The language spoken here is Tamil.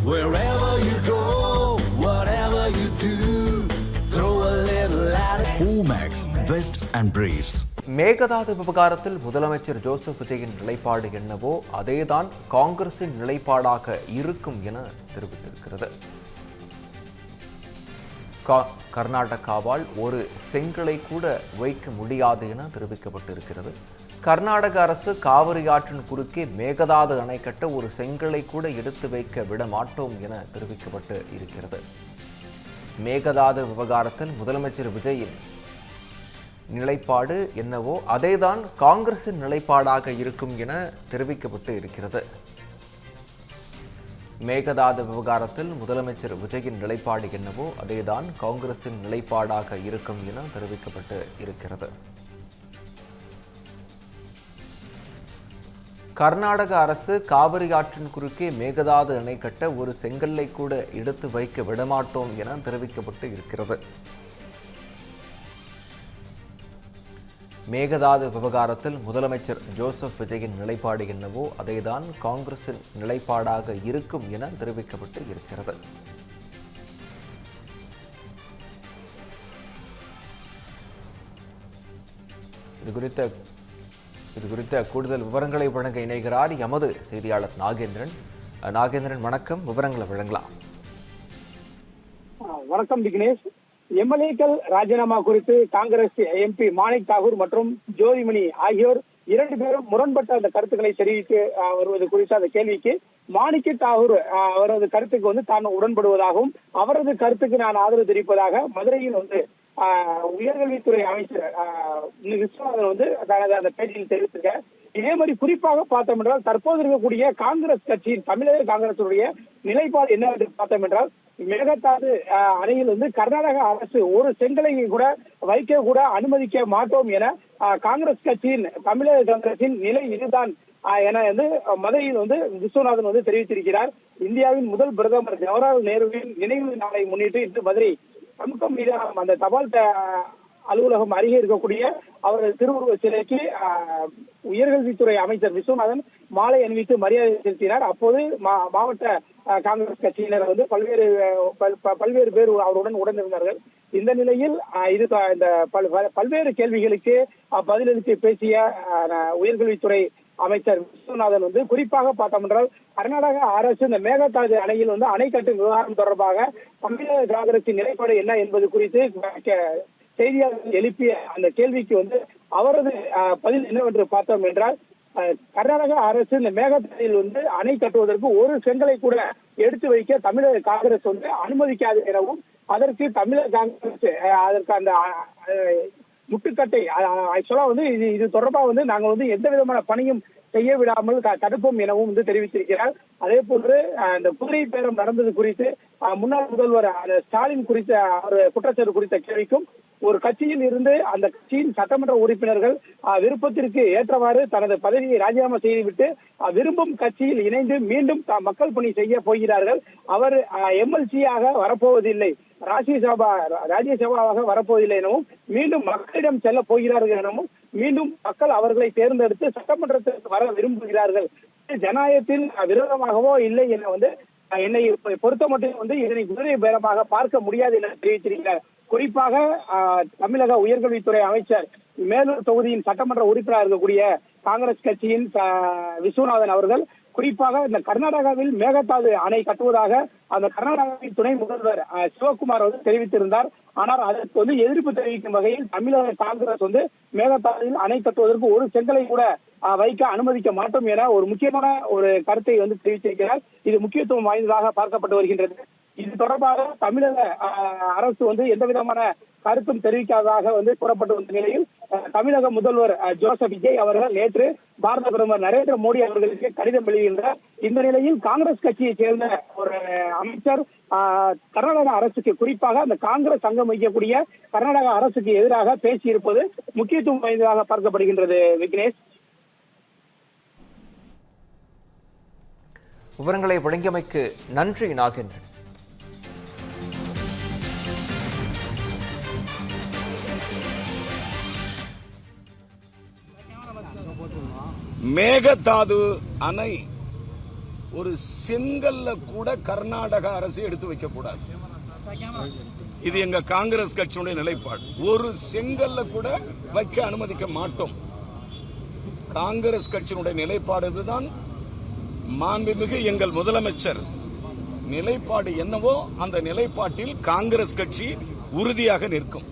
Wherever you go, whatever you do, throw a little at it. Omax, Vest and Briefs. Mekedatu விவகாரத்தில் முதலமைச்சர் ஜோசப் விஜயின் நிலைப்பாடு என்னவோ அதேதான் காங்கிரசின் நிலைப்பாடாக இருக்கும் என தெரிவித்திருக்கிறது. கர்நாடகாவால் ஒரு செங்கலை கூட வைக்க முடியாது என தெரிவிக்கப்பட்டிருக்கிறது. கர்நாடக அரசு காவிரி ஆற்றின் குறுக்கே மேகதாது அணை கட்ட ஒரு செங்கலை கூட எடுத்து வைக்க விட மாட்டோம் என தெரிவிக்கப்பட்டு இருக்கிறது. மேகதாது விவகாரத்தில் முதலமைச்சர் விஜயின் நிலைப்பாடு என்னவோ அதேதான் காங்கிரசின் நிலைப்பாடாக இருக்கும் என தெரிவிக்கப்பட்டு இருக்கிறது. மேகதாது விவகாரத்தில் முதலமைச்சர் விஜயின் நிலைப்பாடு என்னவோ அதேதான் காங்கிரசின் நிலைப்பாடாக இருக்கும் என தெரிவிக்கப்பட்டு இருக்கிறது. கர்நாடக அரசு காவிரி ஆற்றின் குறுக்கே மேகதாது அணை கட்ட ஒரு செங்கல்லை கூட எடுத்து வைக்க விடமாட்டோம் என தெரிவிக்கப்பட்டு இருக்கிறது. மேகதாது விவகாரத்தில் முதலமைச்சர் ஜோசப் விஜயின் நிலைப்பாடு என்னவோ அதேதான் காங்கிரசின் நிலைப்பாடாக இருக்கும் என தெரிவிக்கப்பட்டு இருக்கிறது. இது குறித்த கூடுதல் விவரங்களை வழங்க இணைகிறார் எமது செய்தியாளர் நாகேந்திரன். நாகேந்திரன், வணக்கம். விவரங்களை வழங்கலாம். வணக்கம் விக்னேஷ். எம்எல்ஏக்கள் ராஜினாமா குறித்து காங்கிரஸ் எம்பி மாணிக் தாகூர் மற்றும் ஜோதிமணி ஆகியோர் 2 பேரும் முரண்பட்ட அந்த கருத்துக்களை தெரிவித்து வருவது குறித்த அந்த கேள்விக்கு மாணிக்க தாகூர் அவரது கருத்துக்கு தான் உடன்படுவதாகவும் அவரது கருத்துக்கு நான் ஆதரவு தெரிவிப்பதாக மதுரையில் உயர்கல்வித்துறை அமைச்சர் விஸ்வநாதன் தனது அந்த பேட்டியில் தெரிவித்திருக்க. இதே மாதிரி குறிப்பாக பார்த்தோம் என்றால் தற்போது இருக்கக்கூடிய காங்கிரஸ் கட்சியின் தமிழக காங்கிரசுடைய நிலைப்பாடு என்னவென்று பார்த்தோம் என்றால் மேகதாது அணையில் கர்நாடக அரசு ஒரு செங்கலை கூட வைக்க கூட அனுமதிக்க மாட்டோம் என காங்கிரஸ் கட்சியின் தமிழக காங்கிரசின் நிலை இதுதான் என மதுரையில் விஸ்வநாதன் தெரிவித்திருக்கிறார். இந்தியாவின் முதல் பிரதமர் ஜவஹர்லால் நேருவின் நினைவு நாளை முன்னிட்டு இன்று மதுரை சமூக மீதான அந்த தபால் அலுவலகம் அருகே இருக்கக்கூடிய அவரது திருவுருவ சிலைக்கு உயர்கல்வித்துறை அமைச்சர் விஸ்வநாதன் மாலை அணிவித்து மரியாதை செலுத்தினார். அப்போது மாவட்ட காங்கிரஸ் கட்சியினர் பல்வேறு பேர் அவருடன் உடனிருந்தார்கள். இந்த நிலையில் இந்த பல்வேறு கேள்விகளுக்கு பதிலளித்து பேசிய உயர்கல்வித்துறை அமைச்சர் விஸ்வநாதன் குறிப்பாக பார்த்தோம் என்றால் கர்நாடக அரசு இந்த மேகதாது அணையில் அணை கட்டும் விவகாரம் தொடர்பாக தமிழக காங்கிரசின் நிலைப்பாடு என்ன என்பது குறித்து செய்தியாளர்கள் எழுப்பிய அந்த கேள்விக்கு அவரது பதில் என்னவென்று பார்த்தோம் என்றால் கர்நாடக அரசு இந்த மேகதாதில் அணை கட்டுவதற்கு ஒரு செங்கலை கூட எடுத்து வைக்க தமிழக காங்கிரஸ் அனுமதிக்காது எனவும் அதற்கு தமிழக காங்கிரஸ் அதற்கு அந்த முட்டுக்கட்டை ஆக்சுவலா இது தொடர்பாக நாங்கள் எந்த விதமான பணியும் செய்ய விடாமல் தடுப்போம் எனவும் தெரிவித்திருக்கிறார். அதே போன்று இந்த குதிரை பேரம் நடந்தது குறித்து முன்னாள் முதல்வர் ஸ்டாலின் குறித்த குற்றச்சாட்டு குறித்த கேள்விக்கும் ஒரு கட்சியில் இருந்து அந்த கட்சியின் சட்டமன்ற உறுப்பினர்கள் விருப்பத்திற்கு ஏற்றவாறு தனது பதவியை ராஜினாமா செய்துவிட்டு விரும்பும் கட்சியில் இணைந்து மீண்டும் மக்கள் பணி செய்ய போகிறார்கள். அவர் எம்எல்சியாக வரப்போவதில்லை, ராஜ்யசபாவாக வரப்போவதில்லை எனவும் மீண்டும் மக்களிடம் செல்ல போகிறார்கள் எனவும் மீண்டும் மக்கள் அவர்களை தேர்ந்தெடுத்து சட்டமன்றத்திற்கு வர விரும்புகிறார்கள். ஜனநாயகத்தில் விரோதமாகவோ இல்லை என என்னை பொறுத்த மட்டும் இதனை குதிரை பேரமாக பார்க்க முடியாது என தெரிவித்திருக்கிறார். குறிப்பாக தமிழக உயர்கல்வித்துறை அமைச்சர் மேலூர் தொகுதியின் சட்டமன்ற உறுப்பினர் இருக்கக்கூடிய காங்கிரஸ் கட்சியின் விஸ்வநாதன் அவர்கள் குறிப்பாக இந்த கர்நாடகாவில் மேகதாது அணை கட்டுவதாக அந்த கர்நாடகாவின் துணை முதல்வர் சிவகுமார் தெரிவித்திருந்தார். ஆனால் அதற்கு எதிர்ப்பு தெரிவிக்கும் வகையில் தமிழக காங்கிரஸ் மேகதாதுவில் அணை கட்டுவதற்கு ஒரு செங்கலை கூட வைக்க அனுமதிக்க மாட்டோம் என ஒரு முக்கியமான ஒரு கருத்தை தெரிவித்திருக்கிறார். இது முக்கியத்துவம் வாய்ந்ததாக பார்க்கப்பட்டு வருகின்றது. இது தொடர்பாக தமிழக அரசு எந்த விதமான கருத்தும் தெரிவிக்காததாக கூறப்பட்டு வந்த நிலையில் தமிழக முதல்வர் ஜோசப் விஜய் அவர்கள் நேற்று பாரத பிரதமர் நரேந்திர மோடி அவர்களுக்கு கடிதம் எழுதுகின்றார். இந்த நிலையில் காங்கிரஸ் கட்சியை சேர்ந்த ஒரு அமைச்சர் கர்நாடக அரசுக்கு குறிப்பாக அந்த காங்கிரஸ் அங்கம் வகிக்கக்கூடிய கர்நாடக அரசுக்கு எதிராக பேசியிருப்பது முக்கியத்துவம் வாய்ந்ததாக பார்க்கப்படுகின்றது. விக்னேஷ், விவரங்களை வழங்கியமைக்கு நன்றி நாகேந்திரன். மேகதாது அணை ஒரு செங்கல்ல கூட கர்நாடக அரசு எடுத்து வைக்க கூடாது. இது எங்க காங்கிரஸ் கட்சியுடைய நிலைப்பாடு. ஒரு செங்கல்ல கூட வைக்க அனுமதிக்க மாட்டோம். காங்கிரஸ் கட்சியினுடைய நிலைப்பாடு இதுதான். மாண்புமிகு எங்கள் முதலமைச்சர் நிலைப்பாடு என்னவோ அந்த நிலைப்பாட்டில் காங்கிரஸ் கட்சி உறுதியாக நிற்கும்.